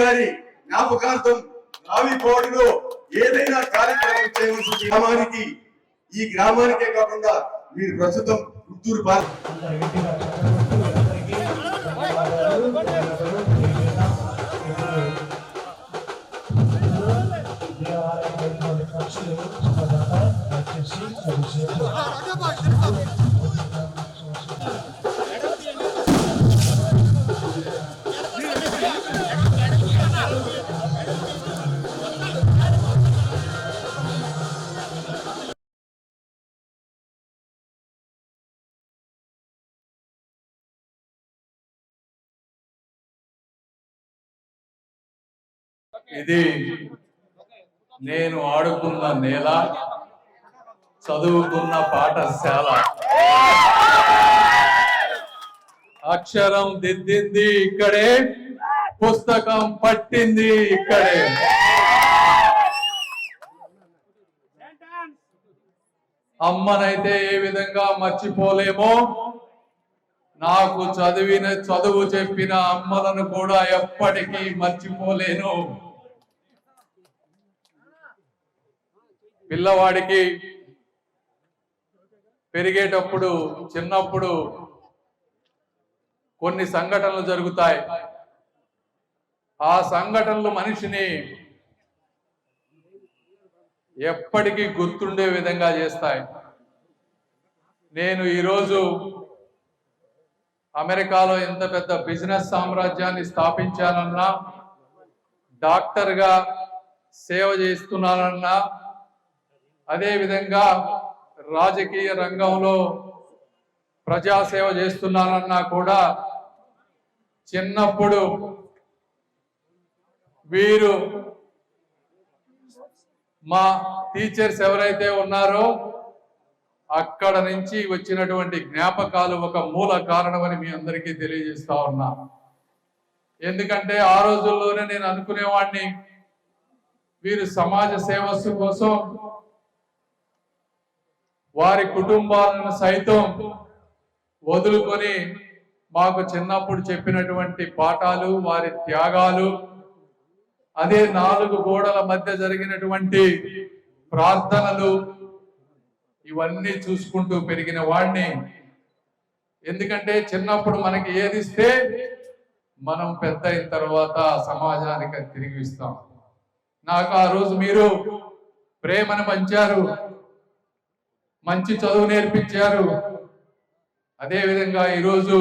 గారి జ్ఞాపకార్థం రావిపాడులో ఏదైనా కార్యక్రమం చేయవలసిన గ్రామానికి, ఈ గ్రామానికే కాకుండా మీరు ప్రస్తుతం గుంటూరు ఇది నేను ఆడుకున్న నేల, చదువుకున్న పాఠశాల, అక్షరం దిద్దింది ఇక్కడే, పుస్తకం పట్టింది ఇక్కడే. అమ్మనైతే ఏ విధంగా మర్చిపోలేమో, నాకు చదువు చెప్పిన అమ్మలను కూడా ఎప్పటికీ మర్చిపోలేను. పిల్లవాడికి పెరిగేటప్పుడు చిన్నప్పుడు కొన్ని సంఘటనలు జరుగుతాయి. ఆ సంఘటనలు మనిషిని ఎప్పటికీ గుర్తుండే విధంగా చేస్తాయి. నేను ఈరోజు అమెరికాలో ఎంత పెద్ద బిజినెస్ సామ్రాజ్యాన్ని స్థాపించానన్నా, డాక్టర్గా సేవ చేస్తున్నానన్నా, అదే విధంగా రాజకీయ రంగంలో ప్రజాసేవ చేస్తున్నానన్నా కూడా చిన్నప్పుడు వీరు మా టీచర్స్ ఎవరైతే ఉన్నారో అక్కడ నుంచి వచ్చినటువంటి జ్ఞాపకాలు ఒక మూల కారణమని మీ అందరికీ తెలియజేస్తా ఉన్నా. ఎందుకంటే ఆ రోజుల్లోనే నేను అనుకునేవాడిని, వీరు సమాజ సేవస్సు కోసం వారి కుటుంబాలను సైతం వదులుకొని మాకు చిన్నప్పుడు చెప్పినటువంటి పాఠాలు, వారి త్యాగాలు, అదే 4 గోడల మధ్య జరిగినటువంటి ప్రార్థనలు, ఇవన్నీ చూసుకుంటూ పెరిగిన వాడిని. ఎందుకంటే చిన్నప్పుడు మనకి ఏది ఇస్తే మనం పెద్ద అయిన తర్వాత సమాజానికి తిరిగి ఇస్తాం. నాకు ఆ రోజు మీరు ప్రేమను పంచారు, మంచి చదువు నేర్పించారు. అదే విధంగా ఈరోజు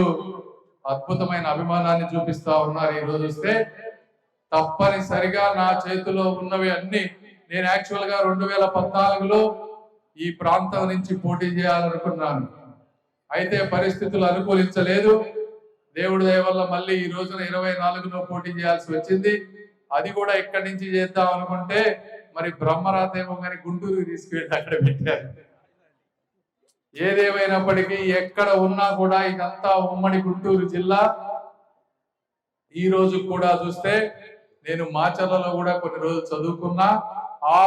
అద్భుతమైన అభిమానాన్ని చూపిస్తా ఉన్నారు. ఈరోజు వస్తే తప్పనిసరిగా నా చేతిలో ఉన్నవి అన్ని, నేను యాక్చువల్ గా 2014లో ఈ ప్రాంతం నుంచి పోటీ చేయాలనుకున్నాను. అయితే పరిస్థితులు అనుకూలించలేదు. దేవుడి దయ వల్ల మళ్ళీ ఈ రోజున 24లో పోటీ చేయాల్సి వచ్చింది. అది కూడా ఇక్కడి నుంచి చేద్దాం అనుకుంటే మరి బ్రహ్మరాతేమో కానీ గుంటూరుకి తీసుకెళ్ళి అక్కడ పెట్టారు. ఏదేమైనప్పటికీ ఎక్కడ ఉన్నా కూడా ఇదంతా ఉమ్మడి గుంటూరు జిల్లా. ఈ రోజు కూడా చూస్తే నేను మాచర్లలో కూడా కొన్ని రోజులు చదువుకున్నా. ఆ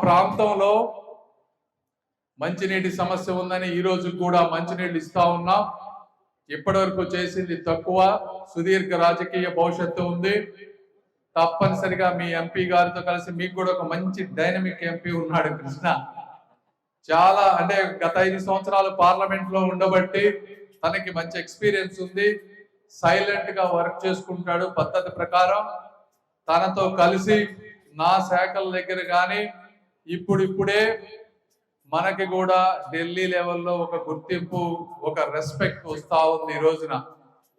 ప్రాంతంలో మంచినీటి సమస్య ఉందని ఈ రోజు కూడా మంచినీళ్ళు ఇస్తా ఉన్నాం. ఇప్పటి వరకు చేసింది తక్కువ, సుదీర్ఘ రాజకీయ భవిష్యత్తు ఉంది. తప్పనిసరిగా మీ ఎంపీ గారితో కలిసి, మీకు కూడా ఒక మంచి డైనమిక్ ఎంపీ ఉన్నాడు కృష్ణ. చాలా అంటే గత 5 సంవత్సరాలు పార్లమెంట్ లో ఉండబట్టి తనకి మంచి ఎక్స్పీరియన్స్ ఉంది. సైలెంట్ గా వర్క్ చేసుకుంటాడు పద్ధతి ప్రకారం. తనతో కలిసి నా శాఖల దగ్గర కానీ ఇప్పుడిప్పుడే మనకి కూడా ఢిల్లీ లెవెల్లో ఒక గుర్తింపు, ఒక రెస్పెక్ట్ వస్తా ఉంది ఈ రోజున.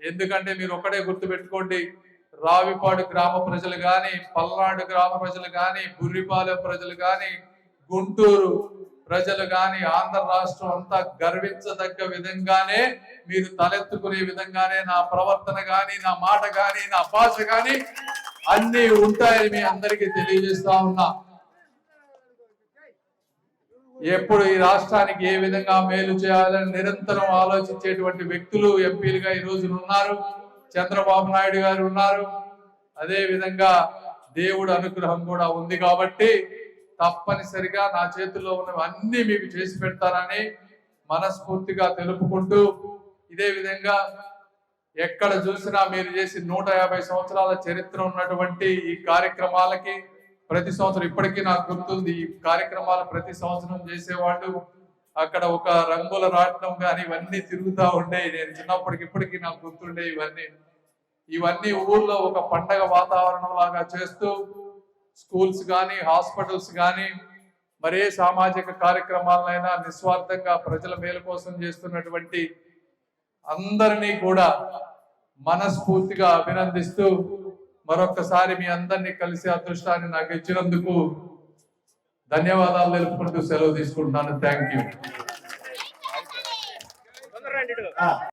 ఎందుకంటే మీరు ఒకటే గుర్తు పెట్టుకోండి, రావిపాడు గ్రామ ప్రజలు కానీ, పల్నాడు గ్రామ ప్రజలు కానీ, బుర్రిపాలెం ప్రజలు కానీ, గుంటూరు ప్రజలు కానీ, ఆంధ్ర రాష్ట్రం అంతా గర్వించదగ్గ విధంగానే, మీరు తలెత్తుకునే విధంగానే నా ప్రవర్తన కానీ, నా మాట కానీ, నా భాష కానీ అన్ని ఉంటాయని మీ అందరికీ తెలియజేస్తా ఉన్నా. ఎప్పుడు ఈ రాష్ట్రానికి ఏ విధంగా మేలు చేయాలని నిరంతరం ఆలోచించేటువంటి వ్యక్తులు ఎంపీలుగా ఈ రోజు ఉన్నారు. చంద్రబాబు నాయుడు గారు ఉన్నారు. అదే విధంగా దేవుడు అనుగ్రహం కూడా ఉంది. కాబట్టి తప్పనిసరిగా నా చేతుల్లో ఉన్నవన్నీ మీకు చేసి పెడతానని మనస్ఫూర్తిగా తెలుపుకుంటూ, ఇదే విధంగా ఎక్కడ చూసినా మీరు చేసి 150 సంవత్సరాల చరిత్ర ఉన్నటువంటి ఈ కార్యక్రమాలకి ప్రతి సంవత్సరం ఇప్పటికీ నాకు గుర్తుంది. ఈ కార్యక్రమాలు ప్రతి సంవత్సరం చేసేవాళ్ళు. అక్కడ ఒక రంగుల రాట్నం కానీ ఇవన్నీ తిరుగుతూ ఉండేవి. నేను చిన్నప్పటికి ఇప్పటికీ నాకు గుర్తుండే ఇవన్నీ ఊర్లో ఒక పండగ వాతావరణం లాగా చేస్తూ స్కూల్స్ కానీ హాస్పిటల్స్ కానీ మరే సామాజిక కార్యక్రమాలైనా నిస్వార్థంగా ప్రజల మేలు కోసం చేస్తున్నటువంటి అందరినీ కూడా మనస్ఫూర్తిగా అభినందిస్తూ మరొక్కసారి మీ అందరినీ కలిసి అదృష్టాన్ని నాకు ఇచ్చినందుకు ధన్యవాదాలు తెలుపుకుంటూ సెలవు తీసుకుంటున్నాను. Thank you.